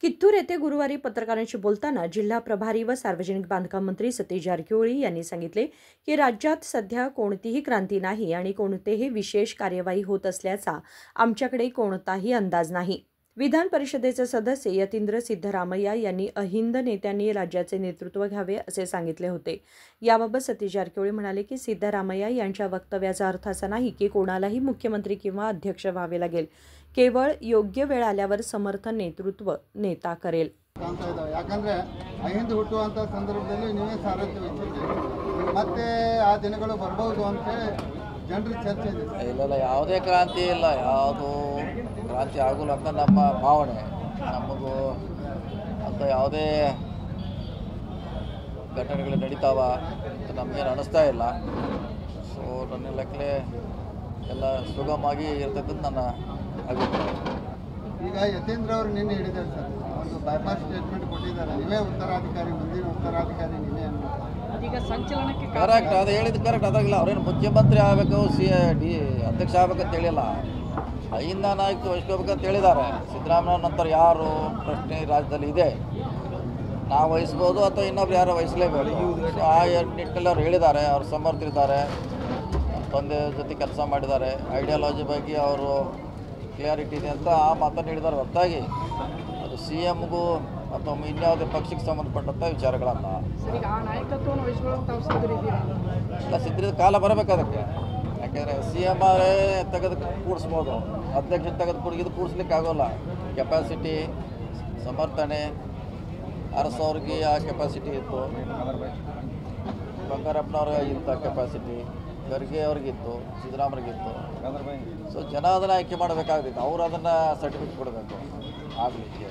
कित्तूर येथे गुरुवारी पत्रकारांशी बोलताना जिल्हा प्रभारी व सार्वजनिक बांधकाम मंत्री सतीश जारकिहोळी यांनी सांगितले की राज्यात सध्या कोणतीही क्रांती नाही आणि कोणतेही विशेष कार्यवाही होत असल्याचा आमच्याकडे कोणताही अंदाज नाही। विधान परिषदेचे सदस्य यतींद्र सिद्धरामय्या यांनी अहिंद नेत्यांनी राज्याचे नेतृत्व घ्यावे असे सांगितले होते। याबाबत सतीश जारकिहोळी म्हणाले की सिद्धरामय्या यांच्या वक्तव्याचा अर्थ असा नाही की कोणालाही मुख्यमंत्री किंवा अध्यक्ष व्हावे लागेल, केवळ योग्य वेळ आल्यावर समर्थ नेतृत्व नेता करेल। ಯಾಕಂದ್ರೆ ಅಹಿಂದ ಹುಟ್ಟುವಂತ ಸಂದರ್ಭದಲ್ಲಿ ನೀವೇ ಸಾರಥ್ಯ ವಹಿಸಿದ್ರಿ ಮತ್ತೆ ಆ ದಿನಗಳು ಬರಬಹುದು ಅಂತ ಜನರ ಚರ್ಚೆ ಇದೆ। ಇಲ್ಲ ಯಾವುದೇ ಕ್ರಾಂತಿ ಇಲ್ಲ, ಯಾವುದು ಕ್ರಾಂತಿ ಆಗೋಲ್ಲ ಅಂತ ನಮ್ಮ ಭಾವನೆ। ನಮಗೂ ಅಂತ ಯಾವುದೇ ಘಟನೆಗಳು ನಡೀತಾವ ಅಂತ ನಮಗೇನು ಅನ್ನಿಸ್ತಾ ಇಲ್ಲ। ಸೊ ನನ್ನ ಲೆಕ್ಕಲೆ ಎಲ್ಲ ಸುಗಮವಾಗಿ ಇರ್ತದೆ ನನ್ನ ಅಭಿಪ್ರಾಯ। ಈಗ ಯತೀಂದ್ರ ಅವರು ನಿನ್ನೆ ಹೇಳಿದ್ದಾರೆ ಸರ್, ಒಂದು ಬೈಪಾಸ್ ಸ್ಟೇಟ್ಮೆಂಟ್ ಕೊಟ್ಟಿದ್ದಾರೆ, ನೀವೇ ಉತ್ತರಾಧಿಕಾರಿ, ಮುಂದಿನ ಉತ್ತರಾಧಿಕಾರಿ ನೀವೇ ಅನ್ನೋ ಅದೀಗ ಸಂಚಲನಕ್ಕೆ ಕರೆಕ್ಟ್, ಅದು ಹೇಳಿದ್ದು ಕರೆಕ್ಟ್। ಅದಾಗಿಲ್ಲ ಅವ್ರೇನು ಮುಖ್ಯಮಂತ್ರಿ ಆಗಬೇಕು, ಅಧ್ಯಕ್ಷ ಆಗಬೇಕಂತ ಹೇಳಿಲ್ಲ, ಅಹಿಂದ ನಾಯಕ ವಹಿಸ್ಕೋಬೇಕಂತ ಹೇಳಿದ್ದಾರೆ। ಸಿದ್ದರಾಮಯ್ಯ ನಂತರ ಯಾರು ಪ್ರಶ್ನೆ ರಾಜ್ಯದಲ್ಲಿ ಇದೆ, ನಾವು ವಹಿಸ್ಬೋದು ಅಥವಾ ಇನ್ನೊಬ್ರು ಯಾರೋ ವಹಿಸಲೇಬೇಕು। ಸೊ ಆ ನಿಟ್ಟಿನಲ್ಲಿ ಅವ್ರು ಹೇಳಿದ್ದಾರೆ, ಅವ್ರು ಸಮರ್ಥರಿದ್ದಾರೆ, ತಂದೆ ಜೊತೆ ಕೆಲಸ ಮಾಡಿದ್ದಾರೆ, ಐಡಿಯಾಲಜಿ ಬಗ್ಗೆ ಅವರು ಕ್ಲಿಯಾರಿಟಿ ಇದೆ ಅಂತ ಆ ಮಾತನ್ನು ಹೇಳಿದ್ದಾರೆ ಹೊರತಾಗಿ ಅದು CMಗೂ ಅಥವಾ ಇನ್ಯಾವುದೇ ಪಕ್ಷಕ್ಕೆ ಸಂಬಂಧಪಟ್ಟಂಥ ವಿಚಾರಗಳಲ್ಲ। ಸರಿ, ಆ ನಾಯಕತ್ವವನ್ನು ವಹಿಸಿಕೊಳ್ಳುವಂಥ ಸಿದ್ಧರಿದ್ದೀರಾ? ಎಲ್ಲ ಸಿದ್ಧರಿದ್ದ ಕಾಲ ಬರಬೇಕು ಅದಕ್ಕೆ। ಯಾಕೆಂದರೆ CM ಅವರೇ ತೆಗೆದು ಕೂಡಿಸ್ಬೋದು, ಅಧ್ಯಕ್ಷ ತೆಗೆದು ಇದು ಕೂಡಿಸ್ಲಿಕ್ಕೆ ಆಗೋಲ್ಲ। ಕೆಪಾಸಿಟಿ ಸಮರ್ಥನೆ ಅರಸವ್ರಿಗೆ ಆ ಕೆಪಾಸಿಟಿ ಇತ್ತು, ಬಂಗಾರಪ್ಪನವ್ರಿಗೆ ಇಂಥ ಕೆಪಾಸಿಟಿ ಖರ್ಗೆ ಅವ್ರಿಗಿತ್ತು, ಸಿದ್ದರಾಮಯ್ಯಗಿತ್ತು। ಸೊ ಜನ ಅದನ್ನು ಆಯ್ಕೆ ಮಾಡಬೇಕಾಗ್ತಿತ್ತು, ಅವ್ರು ಅದನ್ನು ಸರ್ಟಿಫಿಕೇಟ್ ಕೊಡಬೇಕು ಆಗಲಿಕ್ಕೆ।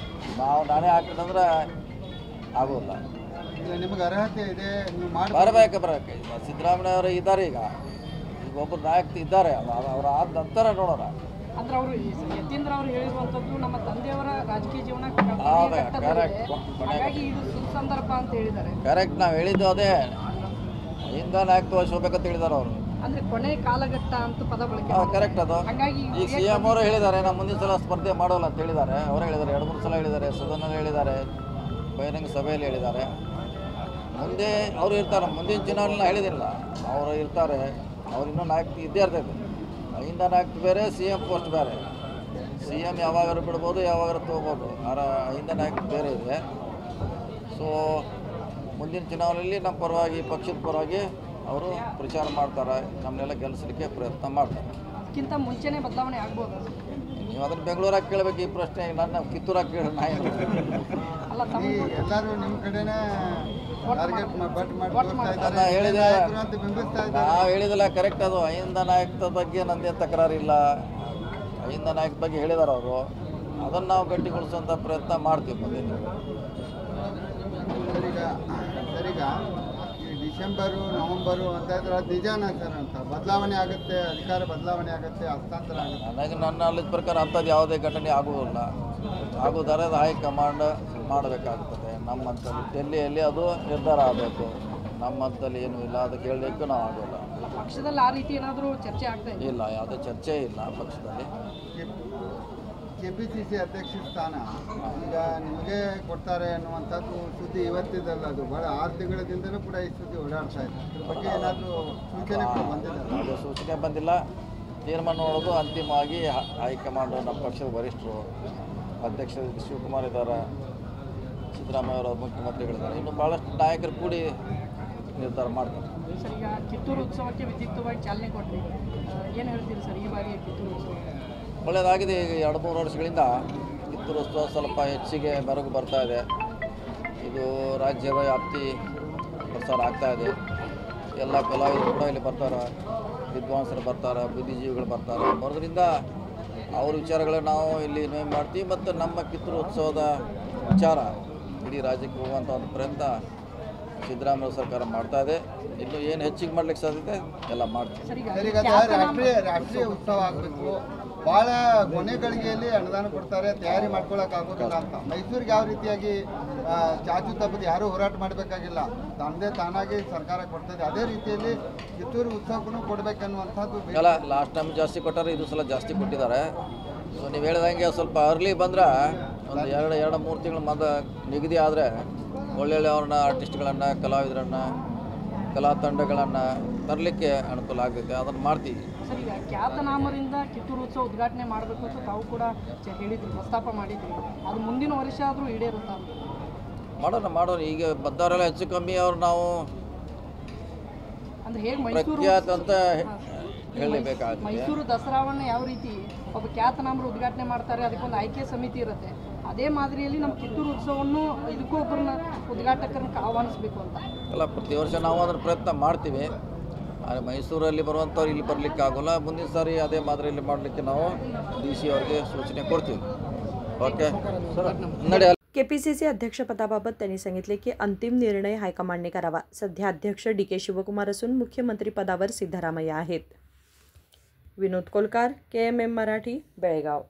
ನಾನೇ ಹಾಕಿದಂದ್ರೆ ಆಗೋಲ್ಲ। ನಿಮಗೆ ಅರ್ಹತೆ ಇದೆ, ನೀವು ಬರಬೇಕು ಸಿದ್ದರಾಮಯ್ಯ ಅವರು ಇದ್ದಾರೆ, ಈಗ ಒಬ್ಬರು ನಾಯಕ ಇದ್ದಾರೆ, ಅವ್ರ ಆದ ನಂತರ ನೋಡೋಣ। ಅಂದ್ರೆ ಅವರು ಯತೀಂದ್ರ ಅವರು ಹೇಳಿರುವಂಥದ್ದು ನಮ್ಮ ತಂದೆಯವರ ರಾಜಕೀಯ ಜೀವನ ಕರೆಕ್ಟ್, ಹಾಗಾಗಿ ಇದು ಸುಸಂದರ್ಭ ಅಂತ ಹೇಳಿದ್ದಾರೆ। ಕರೆಕ್ಟ್, ನಾವು ಹೇಳಿದ್ದು ಅದೇ, ಅಹಿಂದ ನಾಯಕ ವಹಿಸ್ಬೇಕಂತ ಹೇಳಿದ್ದಾರೆ ಅವರು, ಅಂದ್ರೆ ಕೊನೆ ಕಾಲಘಟ್ಟ ಅಂತ ಪದ ಬಳಕೆ ಕರೆಕ್ಟ್। ಅದು ಹಾಗಾಗಿ ಈಗ CM ಅವರು ಹೇಳಿದ್ದಾರೆ, ನಾವು ಮುಂದಿನ ಸಲ ಸ್ಪರ್ಧೆ ಮಾಡೋಲ್ಲ ಅಂತ ಹೇಳಿದ್ದಾರೆ, ಅವರು ಹೇಳಿದ್ದಾರೆ, 2-3 ಸಲ ಹೇಳಿದ್ದಾರೆ, ಸದನಲ್ಲಿ ಹೇಳಿದ್ದಾರೆ, ಬಹಿರಂಗ ಸಭೆಯಲ್ಲಿ ಹೇಳಿದ್ದಾರೆ। ಮುಂದೆ ಅವರು ಇರ್ತಾರೆ, ಮುಂದಿನ ಚುನಾವಣೆ ಹೇಳಿದಿಲ್ಲ, ಅವರು ಇರ್ತಾರೆ, ಅವ್ರು ಇನ್ನೂ ನಾಯಕ ಇದ್ದೇ ಇರ್ತೈತೆ। ಅಹಿಂದ ನಾಯಕ ಬೇರೆ, CM ಪೋಸ್ಟ್ ಬೇರೆ, CM ಯಾವಾಗಾರು ಬಿಡ್ಬೋದು, ಯಾವಾಗಾರು ತೊಗೋಬೋದು, ಅಹಿಂದ ನಾಯಕ ಬೇರೆ ಇದೆ। ಸೊ ಮುಂದಿನ ಚುನಾವಣೆಯಲ್ಲಿ ನಮ್ಮ ಪರವಾಗಿ, ಪಕ್ಷದ ಪರವಾಗಿ ಅವರು ಪ್ರಚಾರ ಮಾಡ್ತಾರೆ, ನಮ್ಮನ್ನೆಲ್ಲ ಗೆಲ್ಲಿಸಲಿಕ್ಕೆ ಪ್ರಯತ್ನ ಮಾಡ್ತಾರೆ। ಅದಕ್ಕಿಂತ ಮುಂಚೆನೇ ಬದಲಾವಣೆ ಆಗ್ಬೋದು? ನೀವು ಅದನ್ನು ಬೆಂಗಳೂರಾಗ ಕೇಳಬೇಕು ಈ ಪ್ರಶ್ನೆ, ನನ್ನ ಕಿತ್ತೂರಾಗ ಕೇಳಿ ನಾ ಅಲ್ಲ, ಎಲ್ಲರೂ ನಿಮ್ಮ ಕಡೆನೇ ಟಾರ್ಗೆಟ್ ನಾನು ಹೇಳಿದೆ, ನಾವು ಹೇಳಿದಿಲ್ಲ, ಕರೆಕ್ಟ್। ಅದು ಅಹಿಂದ ನಾಯಕದ ಬಗ್ಗೆ ನಂದೇನು ತಕರಾರಿಲ್ಲ, ಅಹಿಂದ ನಾಯಕ ಬಗ್ಗೆ ಹೇಳಿದಾರೆ ಅವರು, ಅದನ್ನು ನಾವು ಗಟ್ಟಿಗೊಳಿಸುವಂಥ ಪ್ರಯತ್ನ ಮಾಡ್ತೀವಿ ಮುಂದಿನ। ಸರಿಗ ಈ ಡಿಸೆಂಬರು ನವೆಂಬರು ಅಂತ ಇದ್ರೆ ಅದು ನಿಜಾನ ಸರ್ ಅಂತ ಬದಲಾವಣೆ ಆಗುತ್ತೆ, ಅಧಿಕಾರ ಬದಲಾವಣೆ ಆಗುತ್ತೆ, ಹಸ್ತಾಂತರ ಆಗುತ್ತೆ? ನನಗೆ ನನ್ನ ನಾಲೆಜ್ ಪ್ರಕಾರ ಅಂಥದ್ದು ಯಾವುದೇ ಘಟನೆ ಆಗುವುದಿಲ್ಲ, ಆಗುವುದಾರೆ ಅದು ಹೈಕಮಾಂಡ್ ಮಾಡಬೇಕಾಗ್ತದೆ। ನಮ್ಮಂತಲ್ಲಿ ಡೆಲ್ಲಿಯಲ್ಲಿ ಅದು ನಿರ್ಧಾರ ಆಗಬೇಕು, ನಮ್ಮಂತಲ್ಲಿ ಏನೂ ಇಲ್ಲ, ಅದಕ್ಕೆ ಹೇಳಲಿಕ್ಕೂ ನಾವು ಆಗೋಲ್ಲ। ಪಕ್ಷದಲ್ಲಿ ಆ ರೀತಿ ಏನಾದರೂ ಚರ್ಚೆ ಆಗ್ತಾ ಇದೆ? ಇಲ್ಲ, ಯಾವುದೇ ಚರ್ಚೆ ಇಲ್ಲ ಪಕ್ಷದಲ್ಲಿ। KPCC ಅಧ್ಯಕ್ಷ ಸ್ಥಾನ ಈಗ ನಿಮಗೆ ಕೊಡ್ತಾರೆ ಅನ್ನುವಂಥದ್ದು ಸುದ್ದಿ ಇವತ್ತಿದಲ್ಲ, ಅದು ಭಾಳ 6 ತಿಂಗಳಿಂದಲೂ ಕೂಡ ಈ ಸುದ್ದಿ ಓಡಾಡ್ತಾ ಇದೆ, ಅದ್ರ ಬಗ್ಗೆ ಏನಾದರೂ ಸೂಚನೆ ಬಂದಿದೆ? ಅದು ಸೂಚನೆ ಬಂದಿಲ್ಲ, ತೀರ್ಮಾನ ನೋಡೋದು ಅಂತಿಮವಾಗಿ ಹೈಕಮಾಂಡ್, ನಮ್ಮ ಪಕ್ಷದ ವರಿಷ್ಠರು, ಅಧ್ಯಕ್ಷ ಶಿವಕುಮಾರ್ ಇದ್ದಾರೆ, ಸಿದ್ದರಾಮಯ್ಯ ಅವರು ಮುಖ್ಯಮಂತ್ರಿಗಳಿದ್ದಾರೆ, ಇನ್ನು ಭಾಳಷ್ಟು ನಾಯಕರು ಕೂಡಿ ನಿರ್ಧಾರ ಮಾಡ್ತಾರೆ। ಸರ್, ಈಗ ಕಿತ್ತೂರು ಉತ್ಸವಕ್ಕೆ ವಿದ್ಯುಕ್ತವಾಗಿ ಚಾಲನೆ ಕೊಟ್ಟರೆ ಏನು ಹೇಳ್ತೀರಿ ಸರ್ ಈ ಬಾರಿ ಕಿತ್ತೂರು ಉತ್ಸವ? ಒಳ್ಳೆಯದಾಗಿದೆ। ಈಗ 2-3 ವರ್ಷಗಳಿಂದ ಕಿತ್ತೂರು ಉತ್ಸವ ಸ್ವಲ್ಪ ಹೆಚ್ಚಿಗೆ ಮೆರುಗು ಬರ್ತಾ ಇದೆ, ಇದು ರಾಜ್ಯದ ವ್ಯಾಪ್ತಿ ಪ್ರಸಾರ ಆಗ್ತಾ ಇದೆ, ಎಲ್ಲ ಕಲಾವಿದರು ಕೂಡ ಇಲ್ಲಿ ಬರ್ತಾರೆ, ವಿದ್ವಾಂಸರು ಬರ್ತಾರೆ, ಬುದ್ಧಿಜೀವಿಗಳು ಬರ್ತಾರೆ, ಬರೋದ್ರಿಂದ ಅವ್ರ ವಿಚಾರಗಳನ್ನ ನಾವು ಇಲ್ಲಿ ನೇಮ್ ಮಾಡ್ತೀವಿ, ಮತ್ತು ನಮ್ಮ ಕಿತ್ತೂರು ಉತ್ಸವದ ವಿಚಾರ ಇಡೀ ರಾಜ್ಯಕ್ಕೆ ಹೋಗುವಂಥ ಒಂದು ಪ್ರಯತ್ನ ಸಿದ್ದರಾಮಯ್ಯ ಸರ್ಕಾರ ಮಾಡ್ತಾ ಇದೆ। ಇನ್ನು ಏನು ಹೆಚ್ಚಿಗೆ ಮಾಡ್ಲಿಕ್ಕೆ ಸಾಧ್ಯತೆ ಎಲ್ಲ ಮಾಡ್ತೀವಿ। ರಾಷ್ಟ್ರೀಯ ಉತ್ಸವ ಆಗಬೇಕು, ಭಾಳ ಕೊನೆ ಗಳಿಗೆಯಲ್ಲಿ ಅನುದಾನ ಕೊಡ್ತಾರೆ, ತಯಾರಿ ಮಾಡ್ಕೊಳ್ಳೋಕ್ಕಾಗೋದಿಲ್ಲ ಅಂತ ಮೈಸೂರಿಗೆ ಯಾವ ರೀತಿಯಾಗಿ ಚಾಚು ತಪ್ಪದು ಯಾರೂ ಹೋರಾಟ ಮಾಡಬೇಕಾಗಿಲ್ಲ, ತಂದೆ ತಾನಾಗಿ ಸರ್ಕಾರ ಕೊಡ್ತದೆ, ಅದೇ ರೀತಿಯಲ್ಲಿ ಕಿತ್ತೂರು ಉತ್ಸವಕ್ಕೂ ಕೊಡಬೇಕನ್ನುವಂಥದ್ದು ಅಲ್ಲ, ಲಾಸ್ಟ್ ಟೈಮ್ ಜಾಸ್ತಿ ಕೊಟ್ಟಾರೆ, ಇದು ಸಲ ಜಾಸ್ತಿ ಕೊಟ್ಟಿದ್ದಾರೆ। ಸೊ ನೀವು ಹೇಳ್ದಂಗೆ ಸ್ವಲ್ಪ ಅರ್ಲಿ ಬಂದ್ರೆ ಒಂದು ಎರಡು ಮೂರು ತಿಂಗಳ ನಿಗದಿ ಆದರೆ ಒಳ್ಳೊಳ್ಳೆ ಅವ್ರನ್ನ ಆರ್ಟಿಸ್ಟ್ಗಳನ್ನು ಕಲಾವಿದರನ್ನು ಕಲಾ ತಂಡಗಳನ್ನು ತರಲಿಕ್ಕೆ ಅನುಕೂಲ ಆಗ್ತೈತೆ, ಅದನ್ನು ಮಾಡ್ತೀವಿ. ಸರ್, ಈಗ ಖ್ಯಾತನಾಮರಿಂದ ಕಿತ್ತೂರು ಉತ್ಸವ ಉದ್ಘಾಟನೆ ಮಾಡಬೇಕು ಅಂತ ತಾವು ಕೂಡ ಹೇಳಿದ್ರಿ, ಪ್ರಸ್ತಾಪ ಮಾಡಿದ್ರಿ. ಅದು ಮುಂದಿನ ವರ್ಷ ಆದರೂ ಈಡೇರುತ್ತಾ? ಮಾಡೋಣ. ಈಗ ಬದ್ದವರೆಲ್ಲ ಹೆಚ್ಚು ಕಮ್ಮಿ ಅವ್ರು ನಾವು ಅಂದರೆ ಹೇಗೆ ಮೈಸೂರು ಪ್ರಖ್ಯಾತ ಅಂತ ಹೇಳಬೇಕಾಗುತ್ತೆ. ಮೈಸೂರು ದಸರಾವನ್ನು ಯಾವ ರೀತಿ ಒಬ್ಬ ಖ್ಯಾತನಾಮರು ಉದ್ಘಾಟನೆ ಮಾಡ್ತಾರೆ, ಅದಕ್ಕೊಂದು ಆಯ್ಕೆ ಸಮಿತಿ ಇರುತ್ತೆ, ಅದೇ ಮಾದರಿಯಲ್ಲಿ ನಮ್ಮ ಕಿತ್ತೂರು ಉತ್ಸವವನ್ನು ಇದಕ್ಕೂ ಒಬ್ಬರನ್ನ ಉದ್ಘಾಟಕರನ್ನ ಆಹ್ವಾನಿಸಬೇಕು ಅಂತ ಅಲ್ಲ, ಪ್ರತಿ ವರ್ಷ ನಾವು ಅದನ್ನು ಪ್ರಯತ್ನ ಮಾಡ್ತೀವಿ. ಆದರೆ ಮೈಸೂರಲ್ಲಿ ಬರುವಂಥವ್ರು ಇಲ್ಲಿ ಬರಲಿಕ್ಕೆ ಆಗೋಲ್ಲ. ಮುಂದಿನ ಸಾರಿ ಅದೇ ಮಾದರಿಯಲ್ಲಿ ಮಾಡಲಿಕ್ಕೆ ನಾವು DC ಅವರಿಗೆ सूचने ಕೊಡ್ತೀವಿ. ओके नडे. केपीसीसी अध्यक्षपदाबाबत त्यांनी सांगितले की अंतिम निर्णय हायकमांडने करावा. सध्या अध्यक्ष DK शिवकुमार असून मुख्यमंत्रीपदावर सिद्धरामय्या आहेत. विनोद कोलकार, KMM मराठी, बेळगाव.